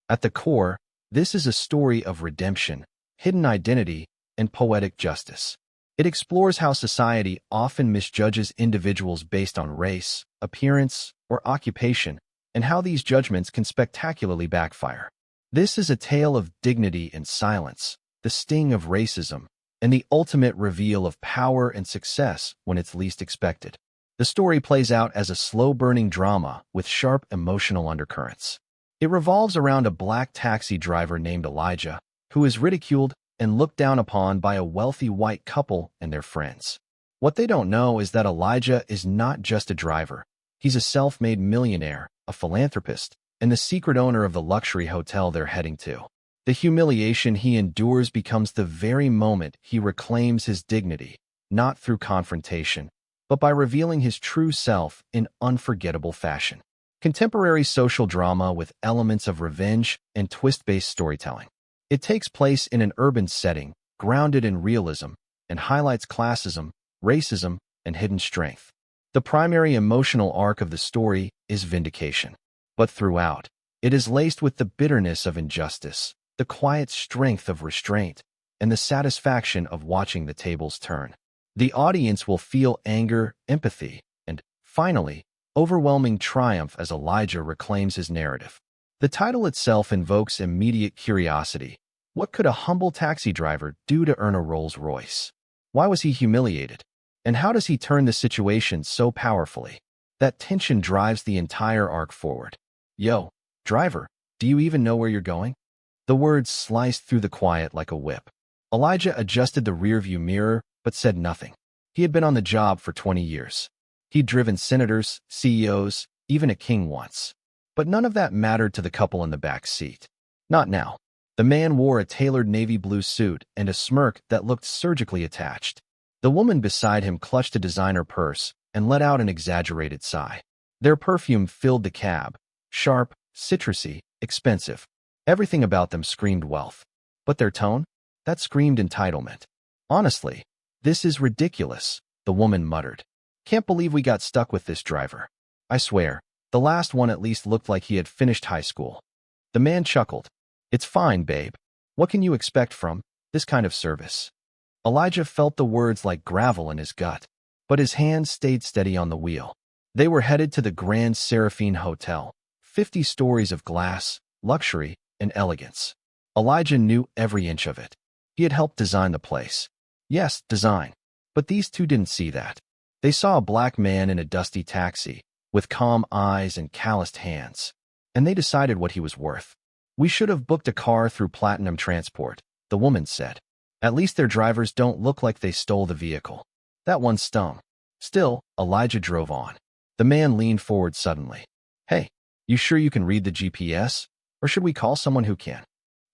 At the core, this is a story of redemption, hidden identity, and poetic justice. It explores how society often misjudges individuals based on race, appearance, or occupation, and how these judgments can spectacularly backfire. This is a tale of dignity and silence, the sting of racism, and the ultimate reveal of power and success when it's least expected. The story plays out as a slow-burning drama with sharp emotional undercurrents. It revolves around a black taxi driver named Elijah, who is ridiculed and looked down upon by a wealthy white couple and their friends. What they don't know is that Elijah is not just a driver. He's a self-made millionaire, a philanthropist, and the secret owner of the luxury hotel they're heading to. The humiliation he endures becomes the very moment he reclaims his dignity, not through confrontation, but by revealing his true self in unforgettable fashion. Contemporary social drama with elements of revenge and twist-based storytelling. It takes place in an urban setting, grounded in realism, and highlights classism, racism, and hidden strength. The primary emotional arc of the story is vindication. But throughout, it is laced with the bitterness of injustice, the quiet strength of restraint, and the satisfaction of watching the tables turn. The audience will feel anger, empathy, and, finally, overwhelming triumph as Elijah reclaims his narrative. The title itself invokes immediate curiosity. What could a humble taxi driver do to earn a Rolls-Royce? Why was he humiliated? And how does he turn the situation so powerfully? That tension drives the entire arc forward. Yo, driver, do you even know where you're going? The words sliced through the quiet like a whip. Elijah adjusted the rearview mirror, but said nothing. He had been on the job for 20 years. He'd driven senators, CEOs, even a king once. But none of that mattered to the couple in the back seat. Not now. The man wore a tailored navy blue suit and a smirk that looked surgically attached. The woman beside him clutched a designer purse and let out an exaggerated sigh. Their perfume filled the cab. Sharp, citrusy, expensive. Everything about them screamed wealth. But their tone? That screamed entitlement. Honestly, this is ridiculous, the woman muttered. Can't believe we got stuck with this driver. I swear, the last one at least looked like he had finished high school. The man chuckled. It's fine, babe. What can you expect from this kind of service? Elijah felt the words like gravel in his gut, but his hands stayed steady on the wheel. They were headed to the Grand Seraphine Hotel, 50 stories of glass, luxury, and elegance. Elijah knew every inch of it. He had helped design the place. Yes, design. But these two didn't see that. They saw a black man in a dusty taxi, with calm eyes and calloused hands. And they decided what he was worth. We should have booked a car through Platinum Transport, the woman said. At least their drivers don't look like they stole the vehicle. That one stung. Still, Elijah drove on. The man leaned forward suddenly. Hey, you sure you can read the GPS? Or should we call someone who can?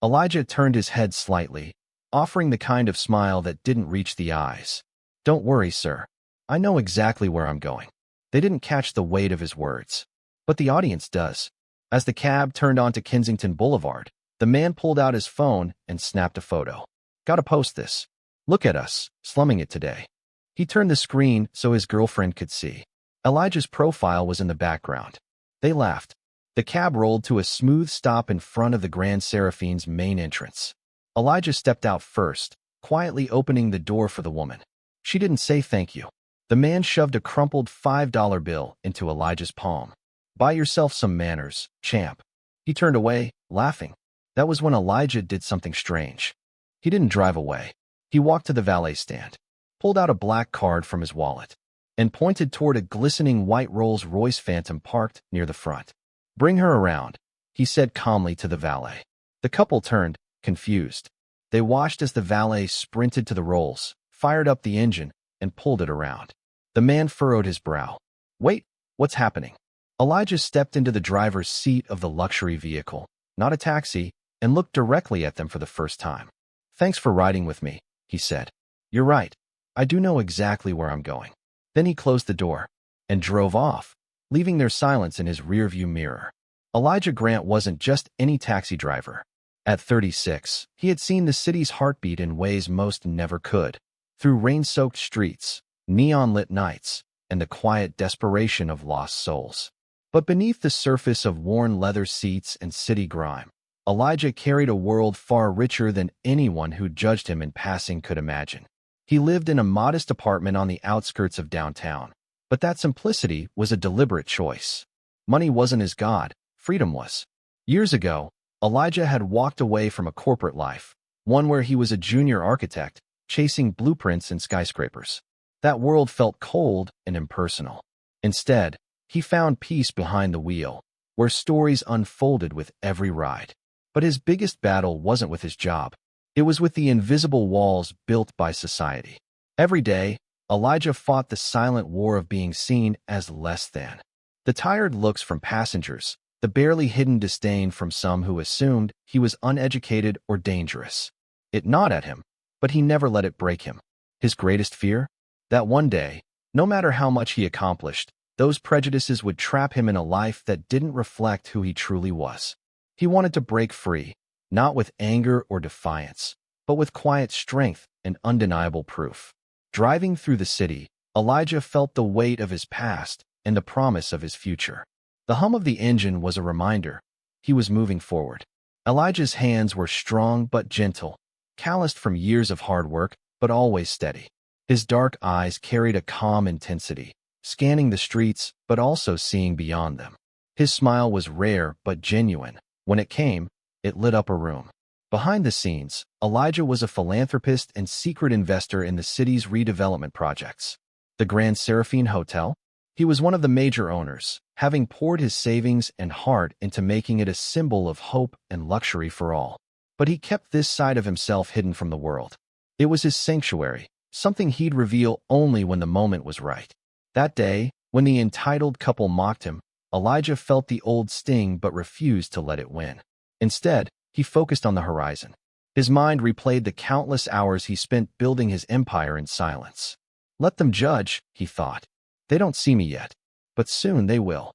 Elijah turned his head slightly, offering the kind of smile that didn't reach the eyes. Don't worry, sir. I know exactly where I'm going. They didn't catch the weight of his words. But the audience does. As the cab turned onto Kensington Boulevard, the man pulled out his phone and snapped a photo. Gotta post this. Look at us, slumming it today. He turned the screen so his girlfriend could see. Elijah's profile was in the background. They laughed. The cab rolled to a smooth stop in front of the Grand Seraphine's main entrance. Elijah stepped out first, quietly opening the door for the woman. She didn't say thank you. The man shoved a crumpled $5 bill into Elijah's palm. Buy yourself some manners, champ. He turned away, laughing. That was when Elijah did something strange. He didn't drive away. He walked to the valet stand, pulled out a black card from his wallet, and pointed toward a glistening white Rolls-Royce Phantom parked near the front. Bring her around, he said calmly to the valet. The couple turned, confused. They watched as the valet sprinted to the Rolls, fired up the engine, and pulled it around. The man furrowed his brow. Wait, what's happening? Elijah stepped into the driver's seat of the luxury vehicle, not a taxi, and looked directly at them for the first time. Thanks for riding with me, he said. You're right. I do know exactly where I'm going. Then he closed the door and drove off, leaving their silence in his rearview mirror. Elijah Grant wasn't just any taxi driver. At 36, he had seen the city's heartbeat in ways most never could. Through rain-soaked streets, neon-lit nights, and the quiet desperation of lost souls. But beneath the surface of worn leather seats and city grime, Elijah carried a world far richer than anyone who judged him in passing could imagine. He lived in a modest apartment on the outskirts of downtown, but that simplicity was a deliberate choice. Money wasn't his god, freedom was. Years ago, Elijah had walked away from a corporate life, one where he was a junior architect, chasing blueprints and skyscrapers. That world felt cold and impersonal. Instead, he found peace behind the wheel, where stories unfolded with every ride. But his biggest battle wasn't with his job. It was with the invisible walls built by society. Every day, Elijah fought the silent war of being seen as less than. The tired looks from passengers, the barely hidden disdain from some who assumed he was uneducated or dangerous. It gnawed at him, but he never let it break him. His greatest fear? That one day, no matter how much he accomplished, those prejudices would trap him in a life that didn't reflect who he truly was. He wanted to break free, not with anger or defiance, but with quiet strength and undeniable proof. Driving through the city, Elijah felt the weight of his past and the promise of his future. The hum of the engine was a reminder. He was moving forward. Elijah's hands were strong but gentle, calloused from years of hard work, but always steady. His dark eyes carried a calm intensity, scanning the streets but also seeing beyond them. His smile was rare but genuine. When it came, it lit up a room. Behind the scenes, Elijah was a philanthropist and secret investor in the city's redevelopment projects. The Grand Seraphine Hotel? He was one of the major owners, having poured his savings and heart into making it a symbol of hope and luxury for all. But he kept this side of himself hidden from the world. It was his sanctuary, something he'd reveal only when the moment was right. That day, when the entitled couple mocked him, Elijah felt the old sting but refused to let it win. Instead, he focused on the horizon. His mind replayed the countless hours he spent building his empire in silence. Let them judge, he thought. They don't see me yet, but soon they will.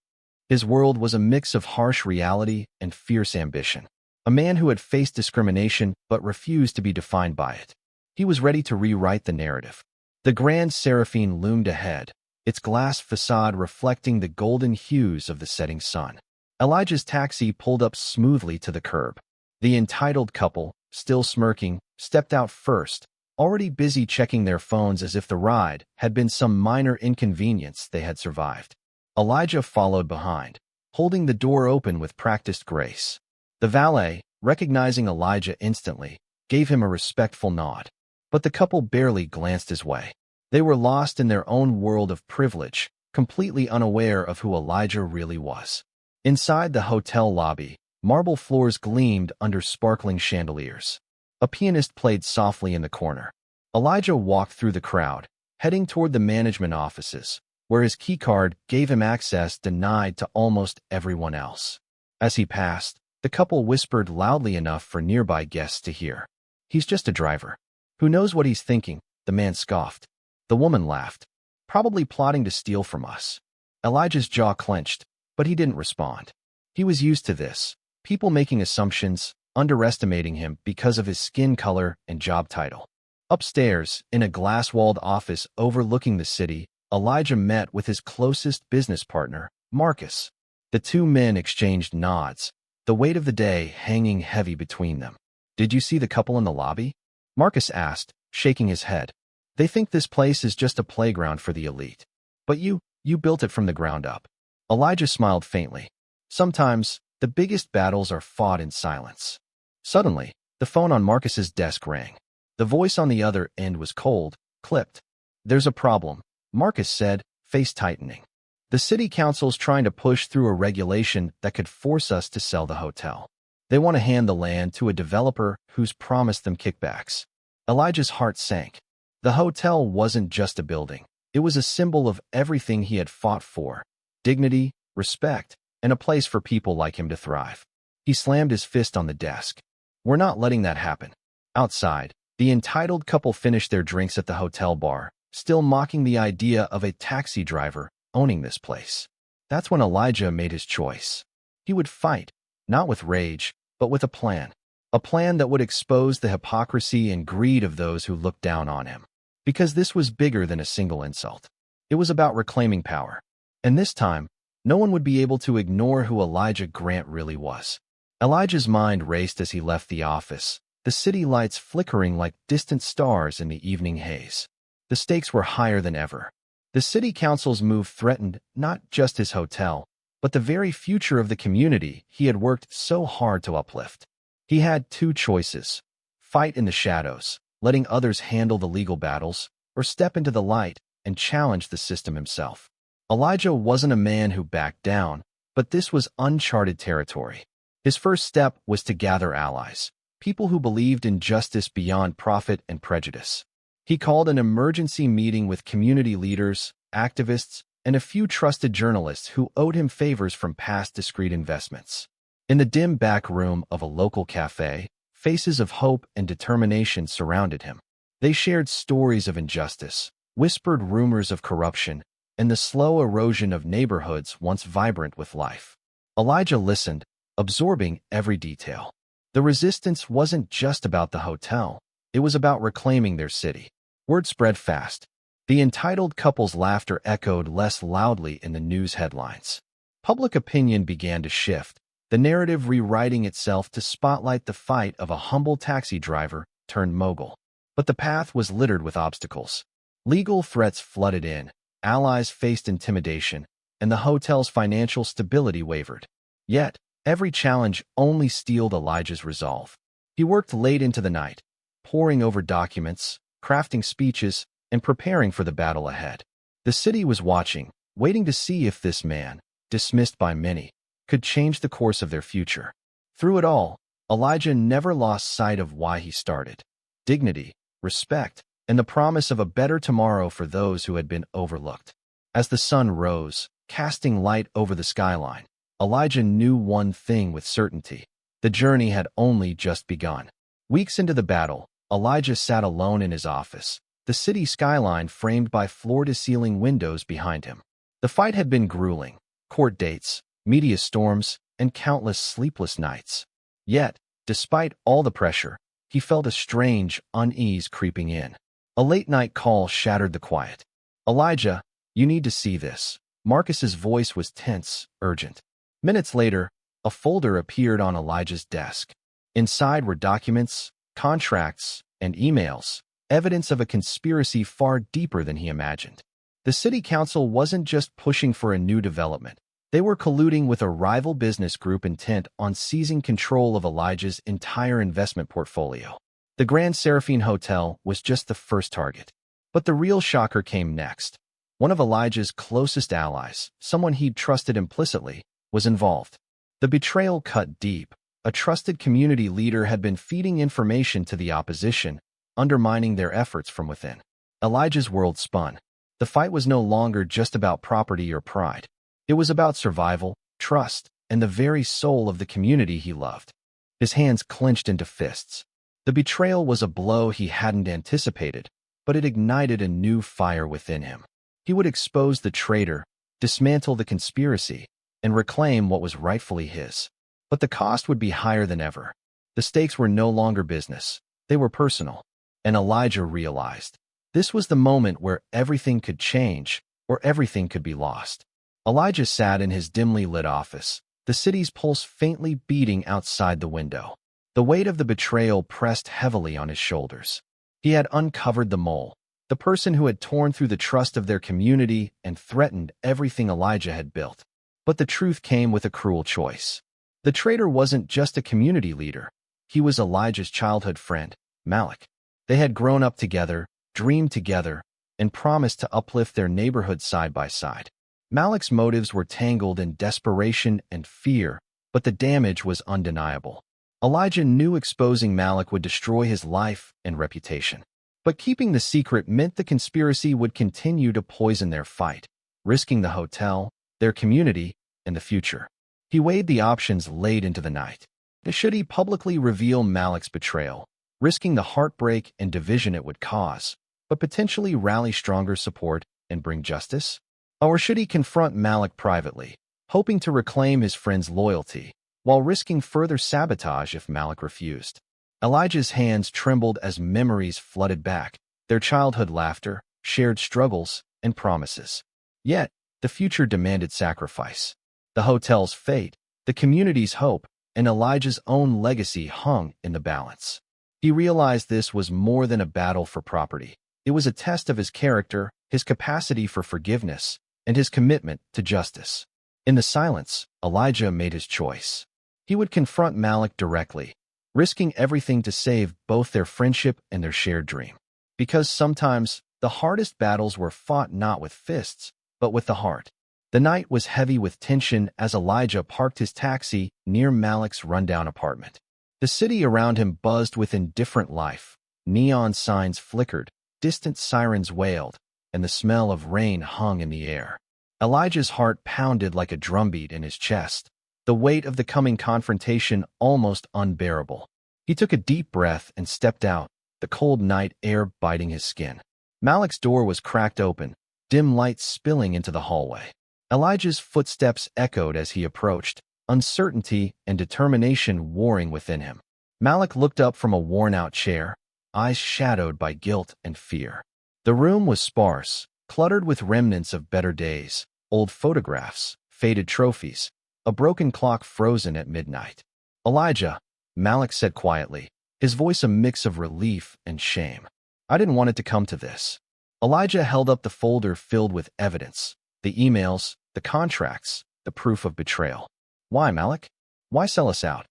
His world was a mix of harsh reality and fierce ambition. A man who had faced discrimination but refused to be defined by it. He was ready to rewrite the narrative. The Grand Seraphine loomed ahead, its glass facade reflecting the golden hues of the setting sun. Elijah's taxi pulled up smoothly to the curb. The entitled couple, still smirking, stepped out first, already busy checking their phones as if the ride had been some minor inconvenience they had survived. Elijah followed behind, holding the door open with practiced grace. The valet, recognizing Elijah instantly, gave him a respectful nod. But the couple barely glanced his way. They were lost in their own world of privilege, completely unaware of who Elijah really was. Inside the hotel lobby, marble floors gleamed under sparkling chandeliers. A pianist played softly in the corner. Elijah walked through the crowd, heading toward the management offices, where his keycard gave him access denied to almost everyone else. As he passed, the couple whispered loudly enough for nearby guests to hear. "He's just a driver. Who knows what he's thinking?" the man scoffed. The woman laughed. "Probably plotting to steal from us." Elijah's jaw clenched, but he didn't respond. He was used to this, people making assumptions, underestimating him because of his skin color and job title. Upstairs, in a glass-walled office overlooking the city, Elijah met with his closest business partner, Marcus. The two men exchanged nods, the weight of the day hanging heavy between them. "Did you see the couple in the lobby?" Marcus asked, shaking his head. "They think this place is just a playground for the elite. But you built it from the ground up." Elijah smiled faintly. Sometimes, the biggest battles are fought in silence. Suddenly, the phone on Marcus's desk rang. The voice on the other end was cold, clipped. "There's a problem," Marcus said, face tightening. "The city council's trying to push through a regulation that could force us to sell the hotel. They want to hand the land to a developer who's promised them kickbacks." Elijah's heart sank. The hotel wasn't just a building. It was a symbol of everything he had fought for: dignity, respect, and a place for people like him to thrive. He slammed his fist on the desk. "We're not letting that happen." Outside, the entitled couple finished their drinks at the hotel bar, still mocking the idea of a taxi driver owning this place. That's when Elijah made his choice. He would fight, not with rage, but with a plan. A plan that would expose the hypocrisy and greed of those who looked down on him. Because this was bigger than a single insult. It was about reclaiming power. And this time, no one would be able to ignore who Elijah Grant really was. Elijah's mind raced as he left the office, the city lights flickering like distant stars in the evening haze. The stakes were higher than ever. The city council's move threatened not just his hotel, but the very future of the community he had worked so hard to uplift. He had two choices: fight in the shadows, letting others handle the legal battles, or step into the light and challenge the system himself. Elijah wasn't a man who backed down, but this was uncharted territory. His first step was to gather allies, people who believed in justice beyond profit and prejudice. He called an emergency meeting with community leaders, activists, and a few trusted journalists who owed him favors from past discreet investments. In the dim back room of a local cafe, faces of hope and determination surrounded him. They shared stories of injustice, whispered rumors of corruption, and the slow erosion of neighborhoods once vibrant with life. Elijah listened, absorbing every detail. The resistance wasn't just about the hotel, it was about reclaiming their city. Word spread fast. The entitled couple's laughter echoed less loudly in the news headlines. Public opinion began to shift, the narrative rewriting itself to spotlight the fight of a humble taxi driver turned mogul. But the path was littered with obstacles. Legal threats flooded in, allies faced intimidation, and the hotel's financial stability wavered. Yet, every challenge only steeled Elijah's resolve. He worked late into the night, poring over documents, crafting speeches, and preparing for the battle ahead. The city was watching, waiting to see if this man, dismissed by many, could change the course of their future. Through it all, Elijah never lost sight of why he started: dignity, respect, and the promise of a better tomorrow for those who had been overlooked. As the sun rose, casting light over the skyline, Elijah knew one thing with certainty: the journey had only just begun. Weeks into the battle, Elijah sat alone in his office, the city skyline framed by floor-to-ceiling windows behind him. The fight had been grueling: court dates, media storms, and countless sleepless nights. Yet, despite all the pressure, he felt a strange unease creeping in. A late-night call shattered the quiet. "Elijah, you need to see this." Marcus's voice was tense, urgent. Minutes later, a folder appeared on Elijah's desk. Inside were documents, contracts, and emails, evidence of a conspiracy far deeper than he imagined. The city council wasn't just pushing for a new development. They were colluding with a rival business group intent on seizing control of Elijah's entire investment portfolio. The Grand Seraphine Hotel was just the first target. But the real shocker came next. One of Elijah's closest allies, someone he'd trusted implicitly, was involved. The betrayal cut deep. A trusted community leader had been feeding information to the opposition, undermining their efforts from within. Elijah's world spun. The fight was no longer just about property or pride. It was about survival, trust, and the very soul of the community he loved. His hands clenched into fists. The betrayal was a blow he hadn't anticipated, but it ignited a new fire within him. He would expose the traitor, dismantle the conspiracy, and reclaim what was rightfully his. But the cost would be higher than ever. The stakes were no longer business. They were personal. And Elijah realized this was the moment where everything could change or everything could be lost. Elijah sat in his dimly lit office, the city's pulse faintly beating outside the window. The weight of the betrayal pressed heavily on his shoulders. He had uncovered the mole, the person who had torn through the trust of their community and threatened everything Elijah had built. But the truth came with a cruel choice. The traitor wasn't just a community leader. He was Elijah's childhood friend, Malik. They had grown up together, dreamed together, and promised to uplift their neighborhood side by side. Malik's motives were tangled in desperation and fear, but the damage was undeniable. Elijah knew exposing Malik would destroy his life and reputation. But keeping the secret meant the conspiracy would continue to poison their fight, risking the hotel, their community, and the future. He weighed the options late into the night. Should he publicly reveal Malik's betrayal, risking the heartbreak and division it would cause, but potentially rally stronger support and bring justice? Or should he confront Malik privately, hoping to reclaim his friend's loyalty, while risking further sabotage if Malik refused? Elijah's hands trembled as memories flooded back, their childhood laughter, shared struggles, and promises. Yet, the future demanded sacrifice. The hotel's fate, the community's hope, and Elijah's own legacy hung in the balance. He realized this was more than a battle for property. It was a test of his character, his capacity for forgiveness, and his commitment to justice. In the silence, Elijah made his choice. He would confront Malik directly, risking everything to save both their friendship and their shared dream. Because sometimes, the hardest battles were fought not with fists, but with the heart. The night was heavy with tension as Elijah parked his taxi near Malik's rundown apartment. The city around him buzzed with indifferent life. Neon signs flickered, distant sirens wailed, and the smell of rain hung in the air. Elijah's heart pounded like a drumbeat in his chest, the weight of the coming confrontation almost unbearable. He took a deep breath and stepped out, the cold night air biting his skin. Malik's door was cracked open, dim light spilling into the hallway. Elijah's footsteps echoed as he approached, uncertainty and determination warring within him. Malik looked up from a worn-out chair, eyes shadowed by guilt and fear. The room was sparse, cluttered with remnants of better days, old photographs, faded trophies, a broken clock frozen at midnight. "Elijah," Malik said quietly, his voice a mix of relief and shame. "I didn't want it to come to this." Elijah held up the folder filled with evidence, the emails, the contracts, the proof of betrayal. "Why, Malik? Why sell us out?"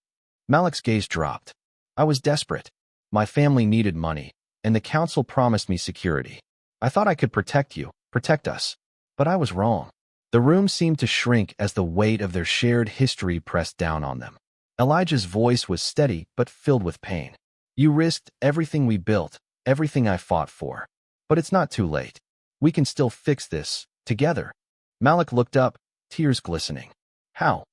Malik's gaze dropped. "I was desperate. My family needed money, and the council promised me security. I thought I could protect you, protect us. But I was wrong." The room seemed to shrink as the weight of their shared history pressed down on them. Elijah's voice was steady but filled with pain. "You risked everything we built, everything I fought for. But it's not too late. We can still fix this, together." Malik looked up, tears glistening. "How?"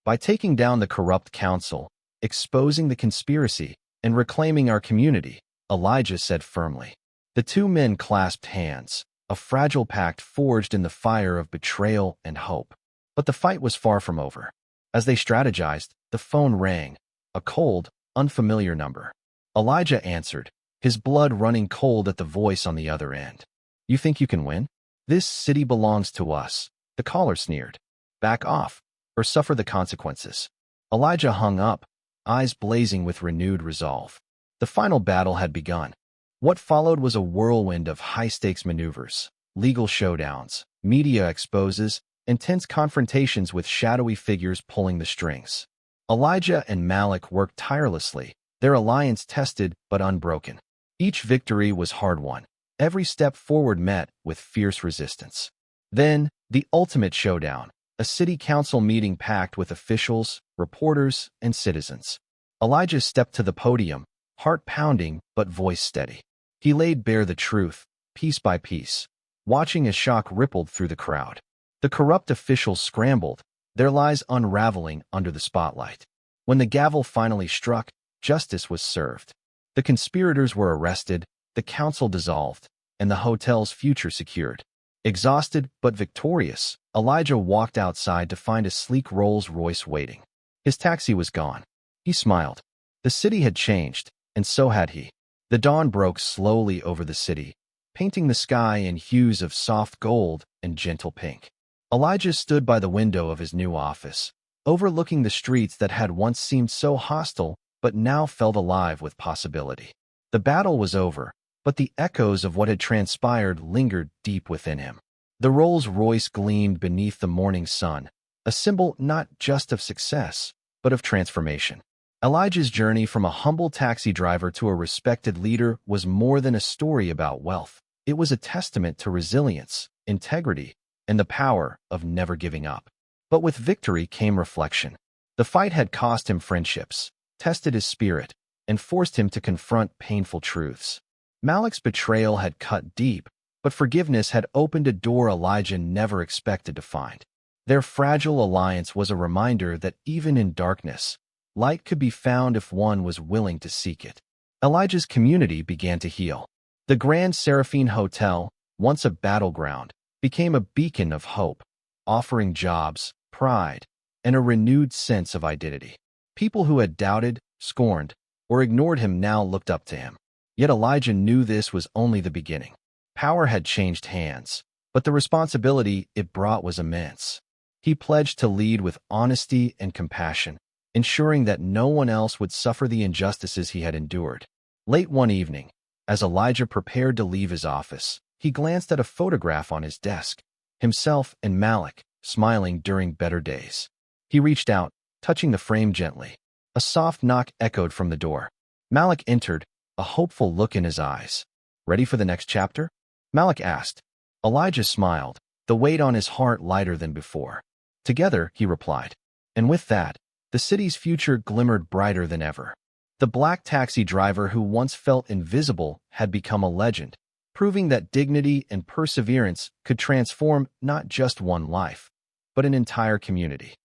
"By taking down the corrupt council, exposing the conspiracy, and reclaiming our community," Elijah said firmly. The two men clasped hands, a fragile pact forged in the fire of betrayal and hope. But the fight was far from over. As they strategized, the phone rang, a cold, unfamiliar number. Elijah answered, his blood running cold at the voice on the other end. "You think you can win? This city belongs to us," the caller sneered. "Back off, or suffer the consequences." Elijah hung up, eyes blazing with renewed resolve. The final battle had begun. What followed was a whirlwind of high-stakes maneuvers, legal showdowns, media exposes, intense confrontations with shadowy figures pulling the strings. Elijah and Malik worked tirelessly, their alliance tested but unbroken. Each victory was hard-won, every step forward met with fierce resistance. Then, the ultimate showdown, a city council meeting packed with officials, reporters, and citizens. Elijah stepped to the podium, heart pounding but voice steady. He laid bare the truth, piece by piece, watching as shock rippled through the crowd. The corrupt officials scrambled, their lies unraveling under the spotlight. When the gavel finally struck, justice was served. The conspirators were arrested, the council dissolved, and the hotel's future secured. Exhausted but victorious, Elijah walked outside to find a sleek Rolls-Royce waiting. His taxi was gone. He smiled. The city had changed, and so had he. The dawn broke slowly over the city, painting the sky in hues of soft gold and gentle pink. Elijah stood by the window of his new office, overlooking the streets that had once seemed so hostile but now felt alive with possibility. The battle was over, but the echoes of what had transpired lingered deep within him. The Rolls-Royce gleamed beneath the morning sun, a symbol not just of success, but of transformation. Elijah's journey from a humble taxi driver to a respected leader was more than a story about wealth. It was a testament to resilience, integrity, and the power of never giving up. But with victory came reflection. The fight had cost him friendships, tested his spirit, and forced him to confront painful truths. Malik's betrayal had cut deep, but forgiveness had opened a door Elijah never expected to find. Their fragile alliance was a reminder that even in darkness, light could be found if one was willing to seek it. Elijah's community began to heal. The Grand Seraphine Hotel, once a battleground, became a beacon of hope, offering jobs, pride, and a renewed sense of identity. People who had doubted, scorned, or ignored him now looked up to him. Yet Elijah knew this was only the beginning. Power had changed hands, but the responsibility it brought was immense. He pledged to lead with honesty and compassion, ensuring that no one else would suffer the injustices he had endured. Late one evening, as Elijah prepared to leave his office, he glanced at a photograph on his desk, himself and Malik, smiling during better days. He reached out, touching the frame gently. A soft knock echoed from the door. Malik entered, a hopeful look in his eyes. "Ready for the next chapter?" Malik asked. Elijah smiled, the weight on his heart lighter than before. "Together," he replied. And with that, the city's future glimmered brighter than ever. The black taxi driver who once felt invisible had become a legend, proving that dignity and perseverance could transform not just one life, but an entire community.